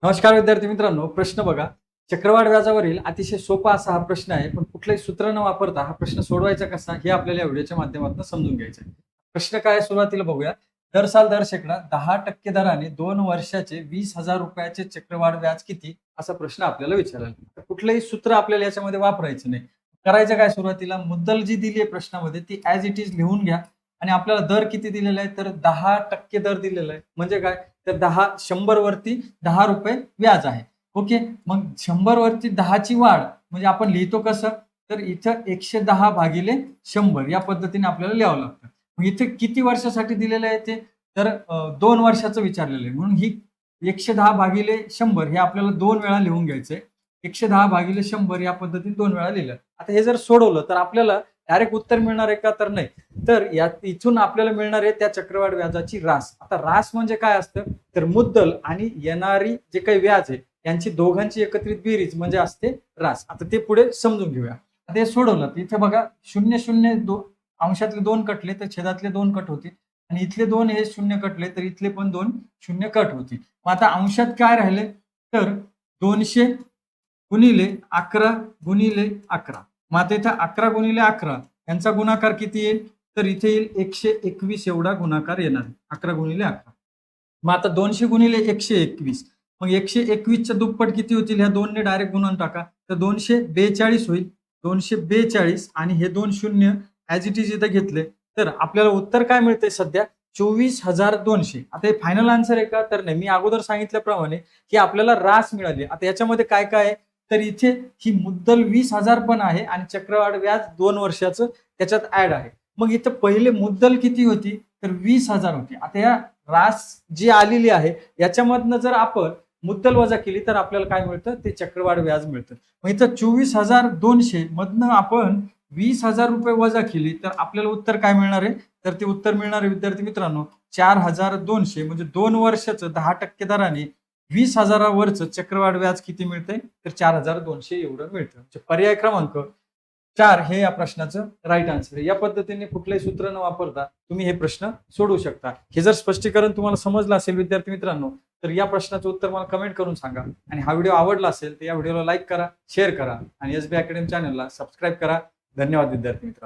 नमस्कार विद्यार्थी मित्रांनो, प्रश्न बघा. चक्रवाढ व्याजावरील अतिशय सोपा असा हा प्रश्न आहे, पण कुठलाही सूत्र न वापरता हा प्रश्न सोडवायचा कसा हे आपल्याला या व्हिडिओच्या माध्यमातून समजून घ्यायचं आहे. प्रश्न काय आहे सुरुवातीला बघूया. दर साल दर शेकडा 10% दराने 2 वर्षाचे 20,000 रुपयाचे चक्रवाढ व्याज किती? असा प्रश्न आपल्याला विचारला आहे. तर कुठलंही सूत्र आपल्याला याच्यामध्ये वापरायचं नाही. करायचं काय सुरुवातीला मुद्दल जी दिली आहे प्रश्नामध्ये ती ॲज इट इज लिहून घ्या आणि आपल्याला दर किती दिलेला आहे तर 10% दर दिलेला आहे. म्हणजे काय? तर 100 वरती 10 रुपये व्याज आहे. ओके. मग 100 वरती 10 ची वाढ म्हणजे आपण लिहितो कसं? तर इथं 110 भागिले 100 या पद्धतीने आपल्याला लिहावं लागतं. मग इथे किती वर्षासाठी दिलेलं आहे ते? तर 2 वर्षाचं विचारलेलं आहे. म्हणून ही 110 भागिले 100 हे आपल्याला 2 वेळा लिहून घ्यायचंय. 110 भागिले 100 या पद्धतीने 2 वेळा लिहिलं. आता हे जर सोडवलं तर आपल्याला डायरेक्ट उत्तर मिळणार आहे का? तर नाही. तर यात इथून आपल्याला मिळणार आहे त्या चक्रवाढ व्याजाची रास. आता रास म्हणजे काय असतं? तर मुद्दल आणि येणारी जे काही व्याज आहे यांची दोघांची एकत्रित बेरीज म्हणजे असते रास. आता ते पुढे समजून घेऊया. आता हे सोडवलं तर इथे बघा 0 अंशातले 2 कटले तर छेदातले 2 कट होतील आणि इथले 2 हे शून्य कटले तर इथले पण 2 शून्य कट होतील. मग आता अंशात काय राहिले? तर 200 गुणिले 11 गुणिले 11. मग आता इथं 11 गुणिले 11 यांचा गुणाकार किती येईल? तर इथे येईल 121 एवढा गुणाकार येणार. 11 गुणिले 11. मग आता 200 गुणिले 121. मग 121च्या दुप्पट किती होतील? ह्या 2 ने डायरेक्ट गुणून टाका. तर 242 होईल. 242 आणि हे 2 शून्य ॲज इट इज इथं घेतले. तर आपल्याला उत्तर काय मिळतंय सध्या? 24,200. आता हे फायनल आन्सर आहे का? तर नाही. मी अगोदर सांगितल्याप्रमाणे की आपल्याला रास मिळाली. आता याच्यामध्ये काय काय आहे? तर इथे ही मुद्दल 20,000 पण आहे आणि चक्रवाढ व्याज 2 वर्षाचं त्याच्यात ऍड आहे. मग इथं पहिले मुद्दल किती होती? तर 20,000 होती. आता या रास जी आलेली आहे याच्यामधनं जर आपण मुद्दल वजा केली तर आपल्याला काय मिळतं? ते चक्रवाढ व्याज मिळतं. मग इथं 24,200 मधनं आपण 20,000 रुपये वजा केली तर आपल्याला उत्तर काय मिळणार आहे? तर ते उत्तर मिळणार आहे विद्यार्थी मित्रांनो 4,200 म्हणजे 2 वर्षाचं 10% दराने 20,000 वरचं चक्रवाढ व्याज किती मिळतंय? तर 4,200 एवढं मिळतं. म्हणजे पर्याय क्रमांक 4 हे या प्रश्नाचं राईट आन्सर आहे. या पद्धतीने कुठलंही सूत्र न वापरता तुम्ही हे प्रश्न सोडवू शकता. हे जर स्पष्टीकरण तुम्हाला समजलं असेल विद्यार्थी मित्रांनो, तर या प्रश्नाचं उत्तर मला कमेंट करून सांगा. आणि हा व्हिडिओ आवडला असेल तर या व्हिडिओला लाईक करा, शेअर करा आणि एसबी अकॅडमी चॅनलला सबस्क्राईब करा. धन्यवाद विद्यार्थी मित्रांनो.